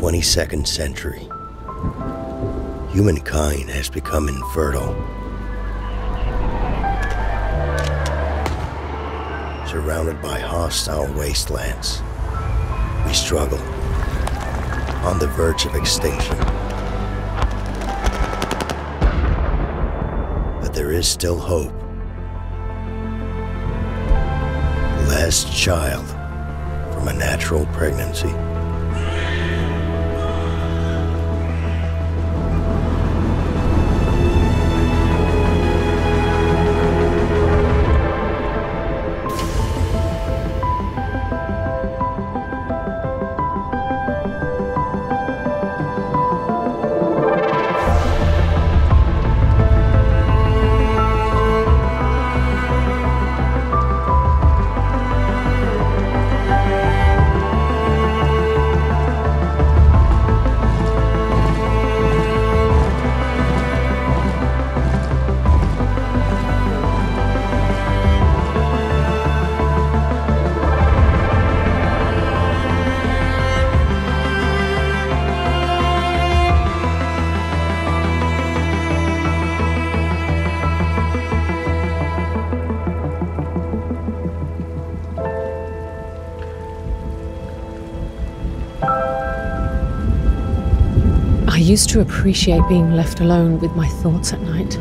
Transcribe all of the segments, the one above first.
22nd century, humankind has become infertile. Surrounded by hostile wastelands, we struggle on the verge of extinction. But there is still hope. Last child from a natural pregnancy. I used to appreciate being left alone with my thoughts at night.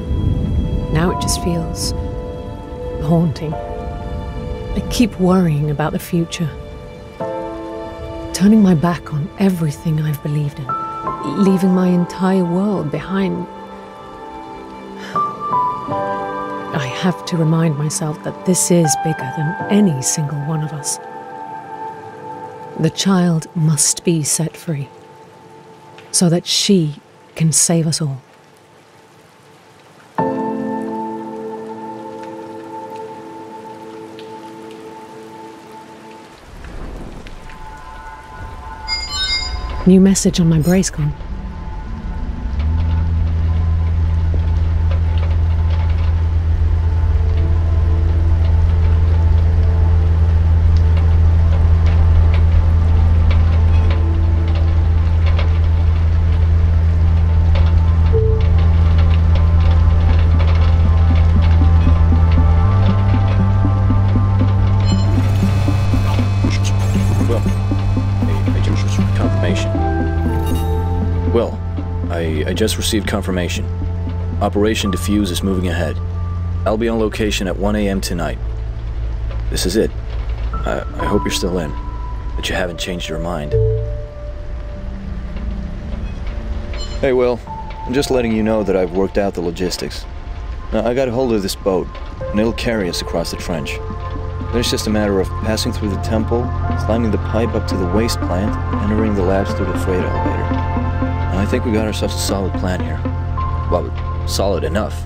Now it just feels haunting. I keep worrying about the future, turning my back on everything I've believed in, leaving my entire world behind. I have to remind myself that this is bigger than any single one of us. The child must be set free, so that she can save us all. New message on my Bracecon. I just received confirmation. Operation Diffuse is moving ahead. I'll be on location at 1 a.m. tonight. This is it. I hope you're still in, that you haven't changed your mind. Hey, Will. I'm just letting you know that I've worked out the logistics. Now, I got a hold of this boat, and it'll carry us across the trench. Then it's just a matter of passing through the temple, climbing the pipe up to the waste plant, and entering the labs through the freight elevator. I think we got ourselves a solid plan here. Well, solid enough,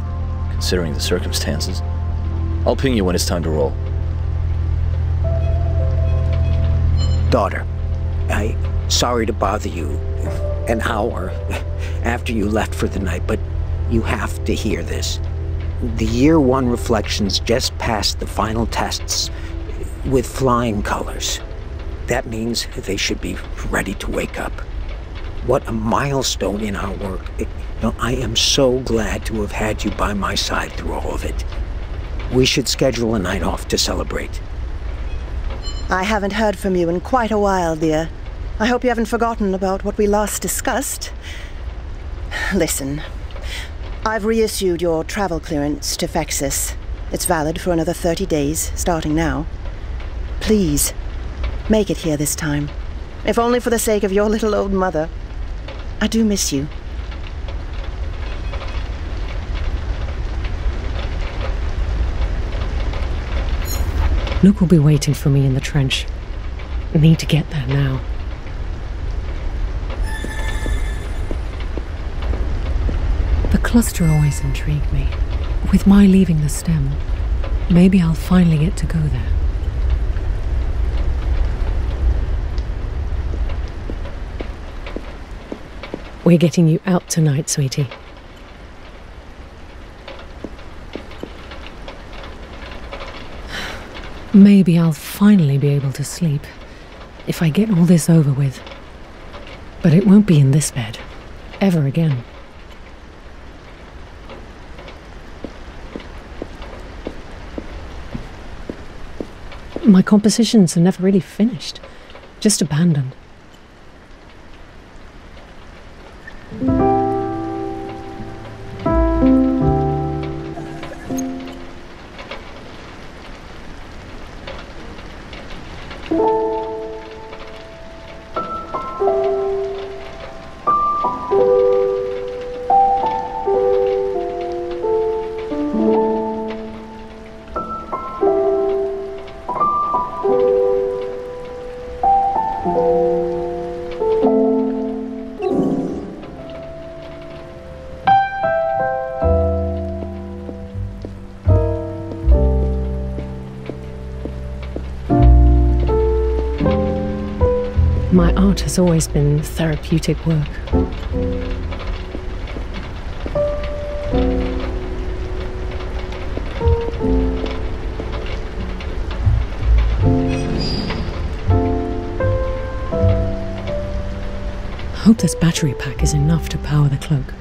considering the circumstances. I'll ping you when it's time to roll. Daughter, sorry to bother you an hour after you left for the night, but you have to hear this. The Year 1 reflections just passed the final tests with flying colors. That means they should be ready to wake up. What a milestone in our work. I am so glad to have had you by my side through all of it. We should schedule a night off to celebrate. I haven't heard from you in quite a while, dear. I hope you haven't forgotten about what we last discussed. Listen, I've reissued your travel clearance to Fexus. It's valid for another 30 days, starting now. Please, make it here this time. If only for the sake of your little old mother. I do miss you. Luke will be waiting for me in the trench. I need to get there now. The cluster always intrigued me. With my leaving the stem, maybe I'll finally get to go there. We're getting you out tonight, sweetie. Maybe I'll finally be able to sleep if I get all this over with. But it won't be in this bed. Ever again. My compositions are never really finished. Just abandoned. My art has always been therapeutic work. Hope this battery pack is enough to power the cloak.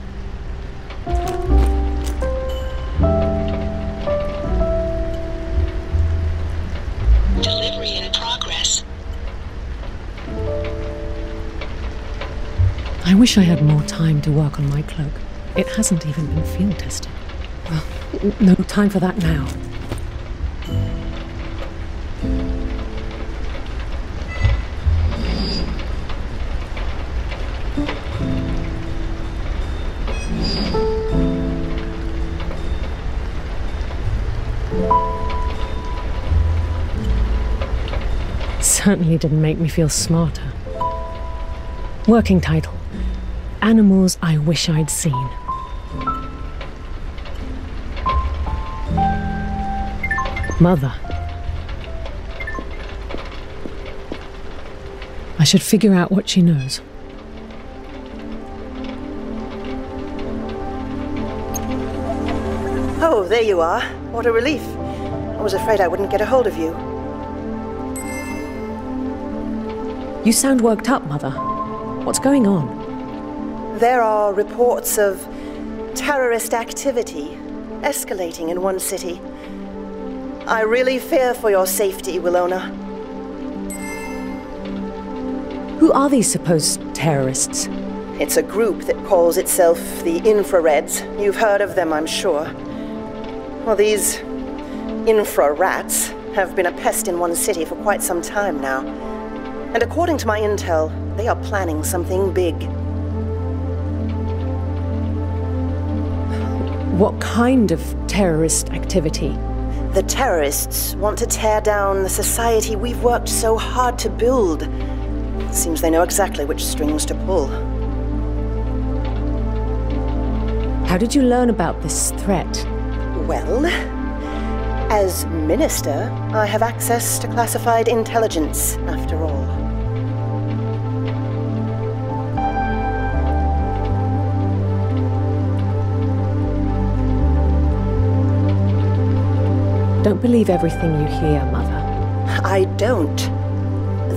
Delivery in progress. I wish I had more time to work on my cloak. It hasn't even been field tested. Well, no time for that now. Certainly didn't make me feel smarter. Working title: Animals I Wish I'd Seen. Mother. I should figure out what she knows. Oh, there you are. What a relief. I was afraid I wouldn't get a hold of you. You sound worked up, Mother. What's going on? There are reports of terrorist activity escalating in one city. I really fear for your safety, Wilona. Who are these supposed terrorists? It's a group that calls itself the Infrareds. You've heard of them, I'm sure. Well, these infra-rats have been a pest in one city for quite some time now. And according to my intel, they are planning something big. What kind of terrorist activity? The terrorists want to tear down the society we've worked so hard to build. Seems they know exactly which strings to pull. How did you learn about this threat? Well, as minister, I have access to classified intelligence, after all. Don't believe everything you hear, Mother. I don't.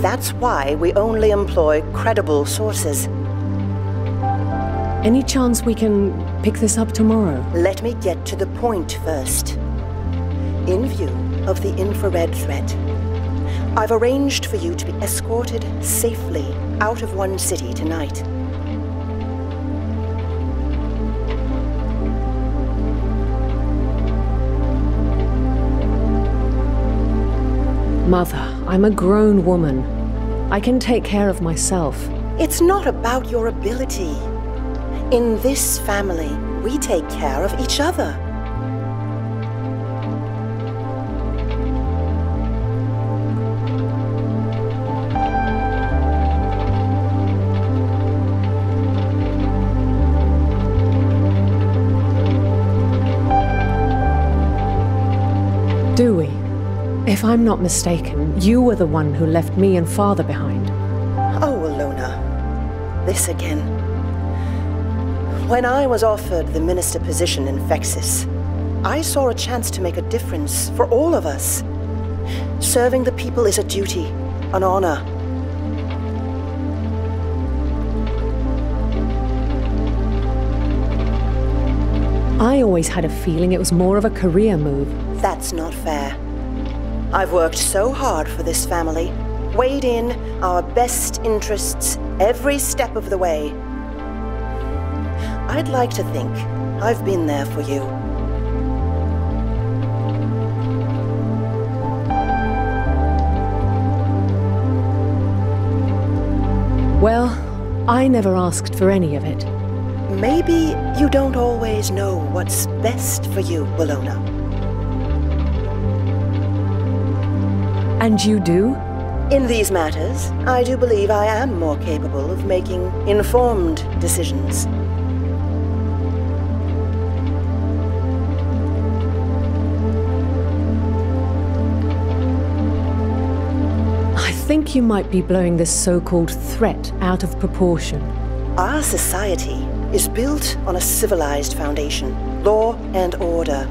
That's why we only employ credible sources. Any chance we can pick this up tomorrow? Let me get to the point first. In view of the infrared threat, I've arranged for you to be escorted safely out of one city tonight. Mother, I'm a grown woman. I can take care of myself. It's not about your ability. In this family, we take care of each other. Do we? If I'm not mistaken, you were the one who left me and Father behind. Oh, Wilona. This again. When I was offered the minister position in Fexis, I saw a chance to make a difference for all of us. Serving the people is a duty, an honor. I always had a feeling it was more of a career move. That's not fair. I've worked so hard for this family, weighed in our best interests every step of the way. I'd like to think I've been there for you. Well, I never asked for any of it. Maybe you don't always know what's best for you, Wilona. And you do? In these matters, I do believe I am more capable of making informed decisions. I think you might be blowing this so-called threat out of proportion. Our society is built on a civilized foundation, law and order.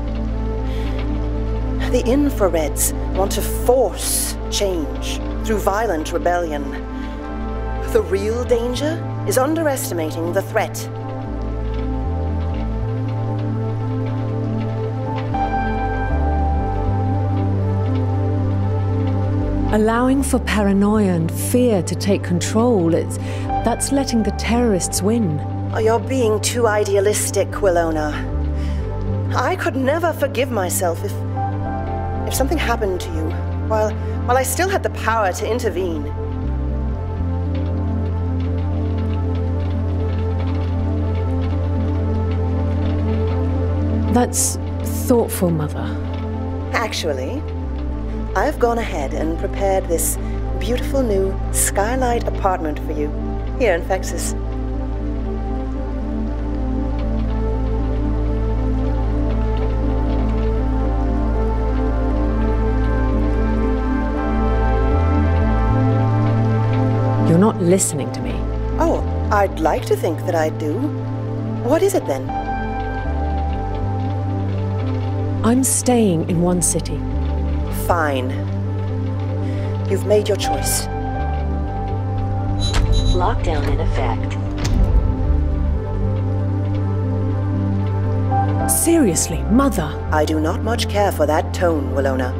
The infrareds want to force change through violent rebellion. The real danger is underestimating the threat. Allowing for paranoia and fear to take control, that's letting the terrorists win. Oh, you're being too idealistic, Wilona. I could never forgive myself if something happened to you while I still had the power to intervene. That's thoughtful, Mother. Actually, I've gone ahead and prepared this beautiful new skylight apartment for you here in Texas. You're not listening to me. Oh, I'd like to think that I do. What is it then? I'm staying in one city. Fine. You've made your choice. Lockdown in effect. Seriously, Mother. I do not much care for that tone, Wilona.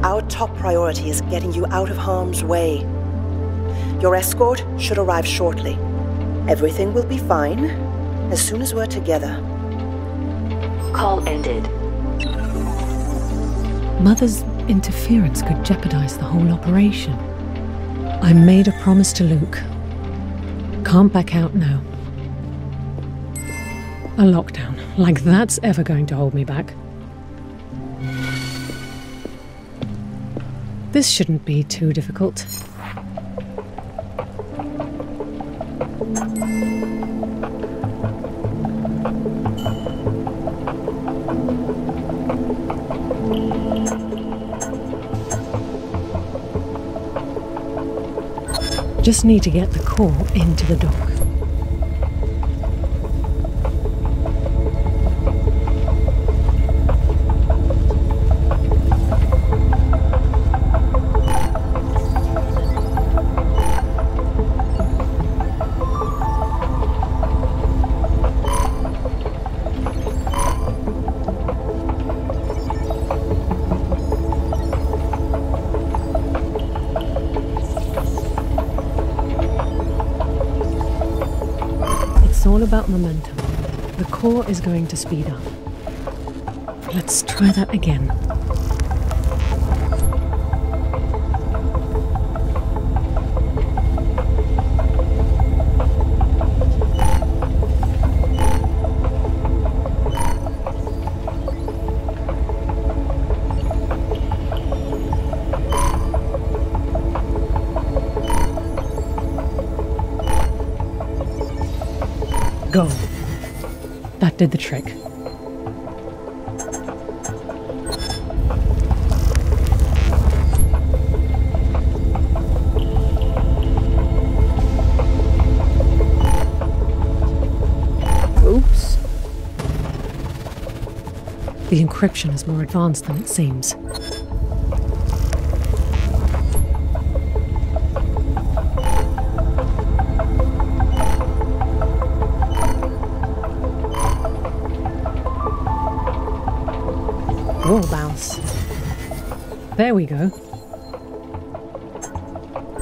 Our top priority is getting you out of harm's way. Your escort should arrive shortly. Everything will be fine as soon as we're together. Call ended. Mother's interference could jeopardize the whole operation. I made a promise to Luke. Can't back out now. A lockdown, like that's ever going to hold me back. This shouldn't be too difficult. Just need to get the core into the dock. It's all about momentum. The core is going to speed up. Let's try that again. Go. That did the trick. Oops. The encryption is more advanced than it seems. wall bounce. There we go.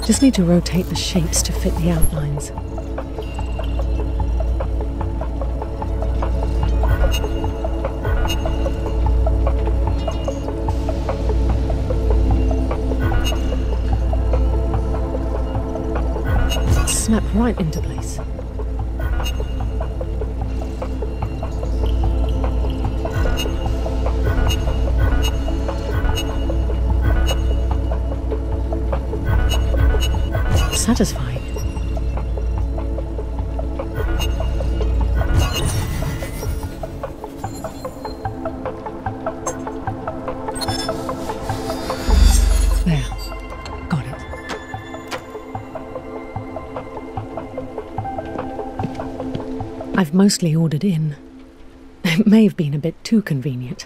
Just need to rotate the shapes to fit the outlines. Snap right into place. Satisfying. There. Got it. I've mostly ordered in. It may have been a bit too convenient.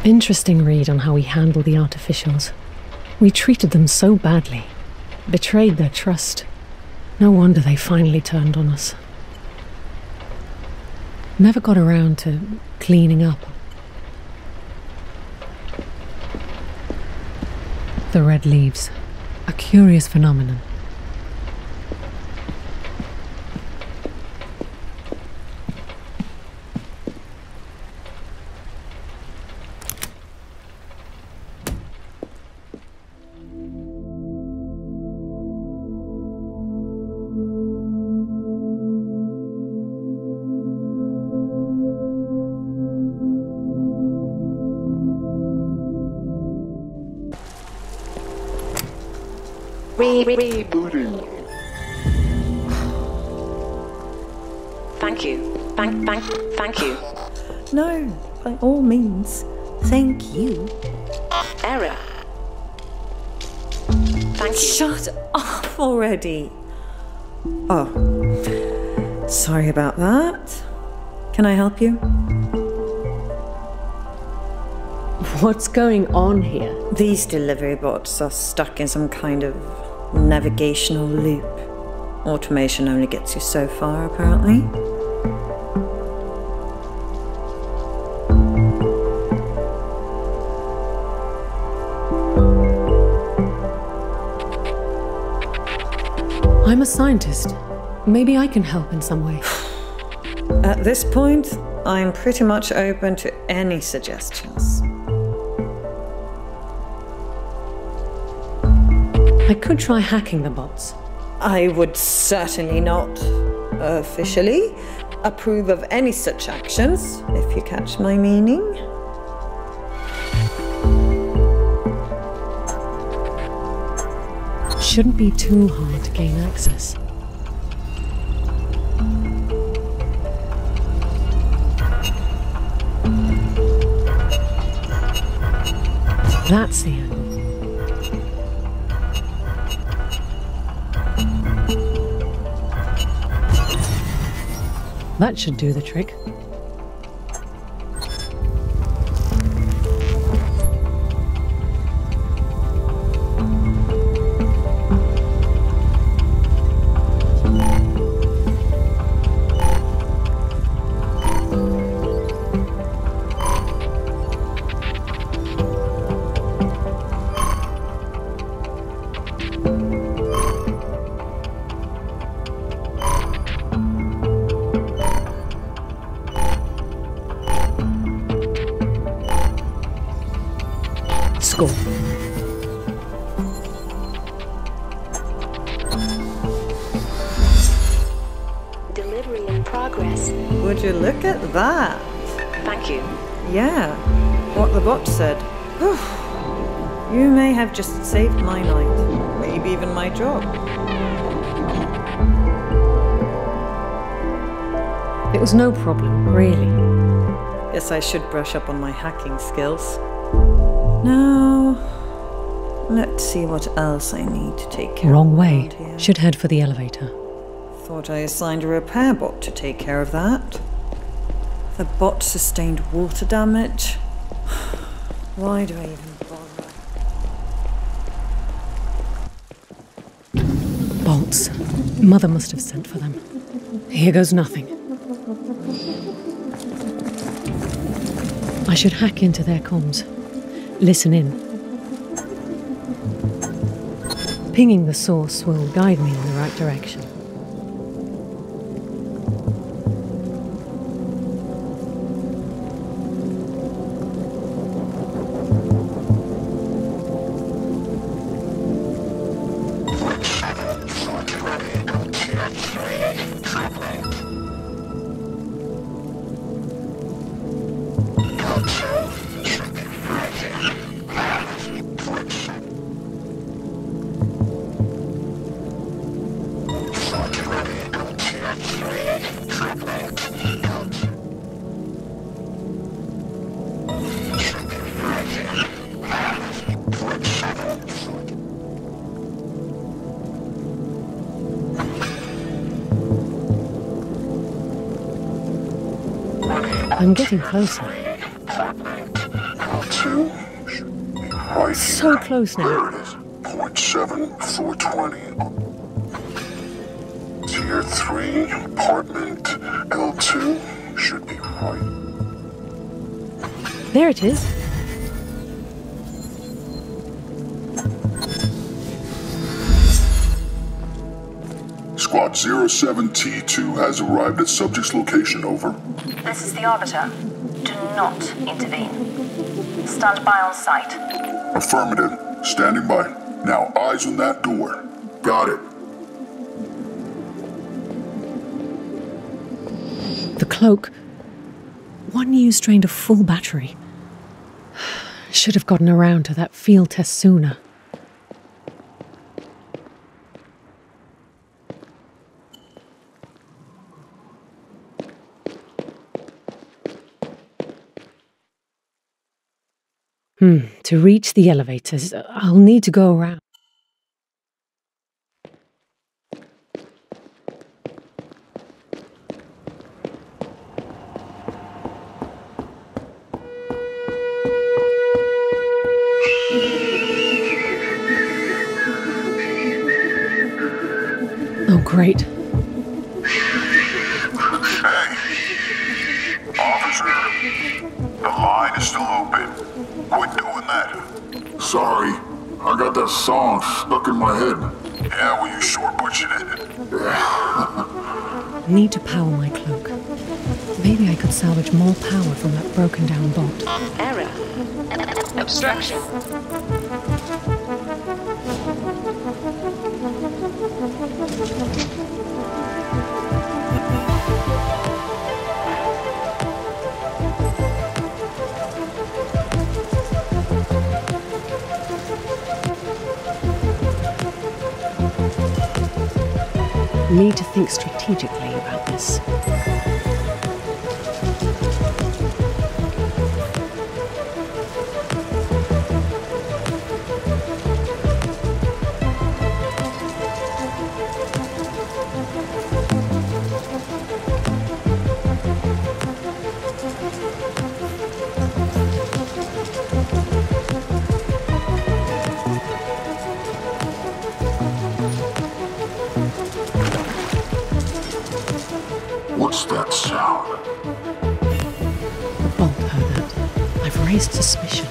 Interesting read on how we handle the artificials. We treated them so badly, betrayed their trust. No wonder they finally turned on us. Never got around to cleaning up. The red leaves, a curious phenomenon. Rebooting. Thank you. Thank you. No, by all means. Thank you. Error. Thank you. Shut up already. Oh, sorry about that. Can I help you? What's going on here? These delivery bots are stuck in some kind of navigational loop. Automation only gets you so far, apparently. I'm a scientist. Maybe I can help in some way. At this point, I'm pretty much open to any suggestions. I could try hacking the bots. I would certainly not officially approve of any such actions, if you catch my meaning. Shouldn't be too hard to gain access. That's the end. That should do the trick. Score. Delivery in progress. Would you look at that? Thank you. Yeah, what the bot said. You may have just saved my night, maybe even my job. It was no problem, really. Guess I should brush up on my hacking skills. Now, let's see what else I need to take care Wrong of. way. around here. Should head for the elevator. Thought I assigned a repair bot to take care of that. The bot sustained water damage. Why do I even bother? Bolts. Mother must have sent for them. Here goes nothing. I should hack into their comms. Listen in. Pinging the source will guide me in the right direction. I'm getting closer. Two. Right So close now. There it is. 0.7420. Tier 3, apartment L2 should be right. There it is. Squad 07T2 has arrived at subject's location, over. This is the Arbiter. Do not intervene. Stand by on site. Affirmative. Standing by. Now, eyes on that door. Got it. The cloak. One used drained a full battery. Should have gotten around to that field test sooner. To reach the elevators, I'll need to go around. Oh, great. Hey! Officer! The line is still open. Quit doing that. Sorry. I got that song stuck in my head. Yeah, well, you sure butchered it. Need to power my cloak. Maybe I could salvage more power from that broken down bot. Error. Obstruction. Need to think strategically about this. What's that sound? The bot heard that. I've raised suspicion.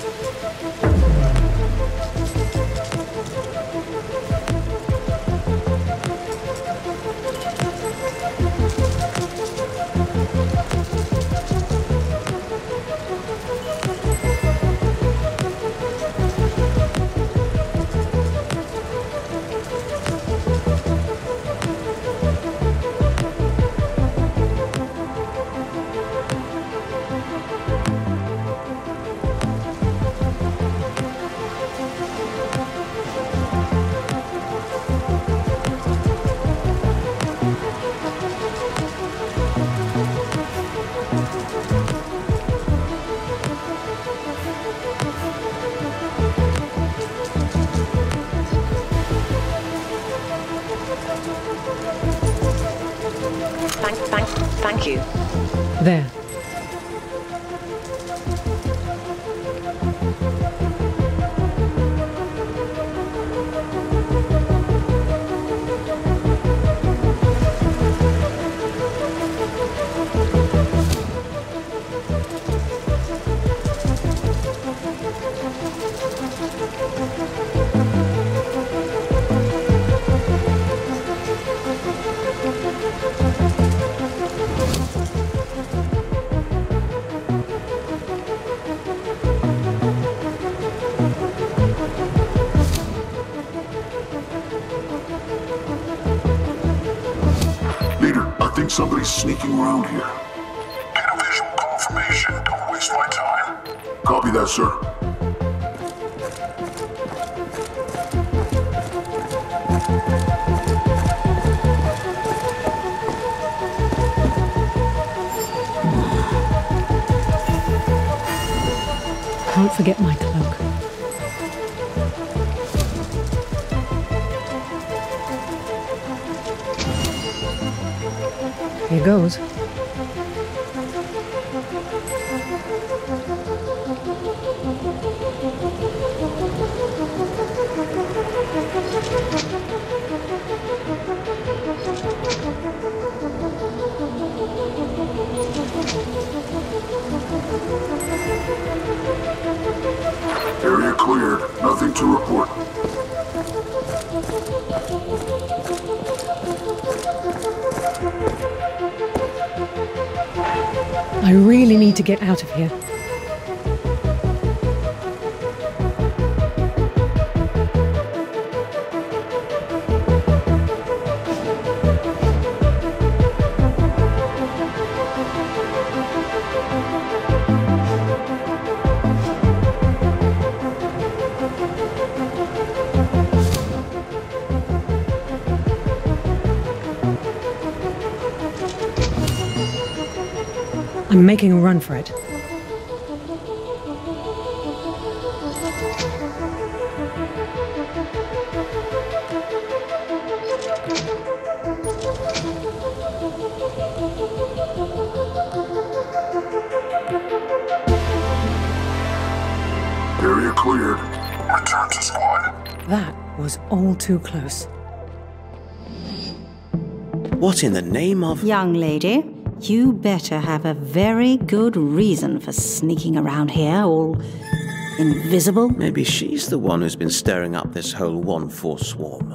Thank you. There. Somebody's sneaking around here. Get a visual confirmation. Don't waste my time. Copy that, sir. Can't forget my cloak. Here goes. Area cleared. Nothing to report. I really need to get out of here. I'm making a run for it. Area cleared. Return to squad. That was all too close. What in the name of... Young lady, you better have a very good reason for sneaking around here, all invisible. Maybe she's the one who's been stirring up this whole 1-4 swarm.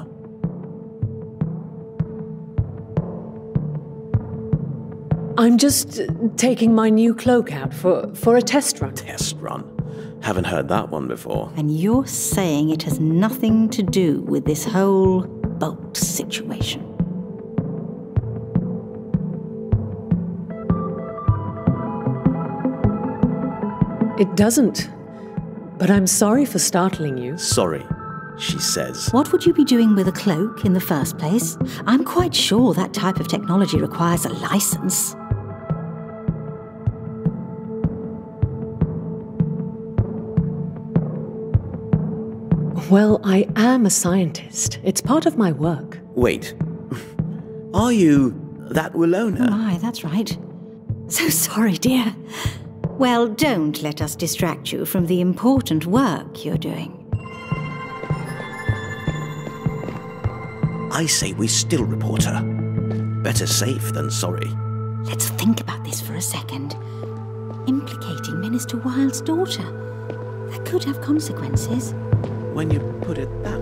I'm just taking my new cloak out for a test run. Test run? Haven't heard that one before. And you're saying it has nothing to do with this whole boat situation? It doesn't. But I'm sorry for startling you. Sorry, she says. What would you be doing with a cloak in the first place? I'm quite sure that type of technology requires a license. Well, I am a scientist. It's part of my work. Wait. Are you that Wilona? Oh my, that's right. So sorry, dear. Well, don't let us distract you from the important work you're doing. I say we still report her. Better safe than sorry. Let's think about this for a second. Implicating Minister Wilde's daughter. That could have consequences. When you put it that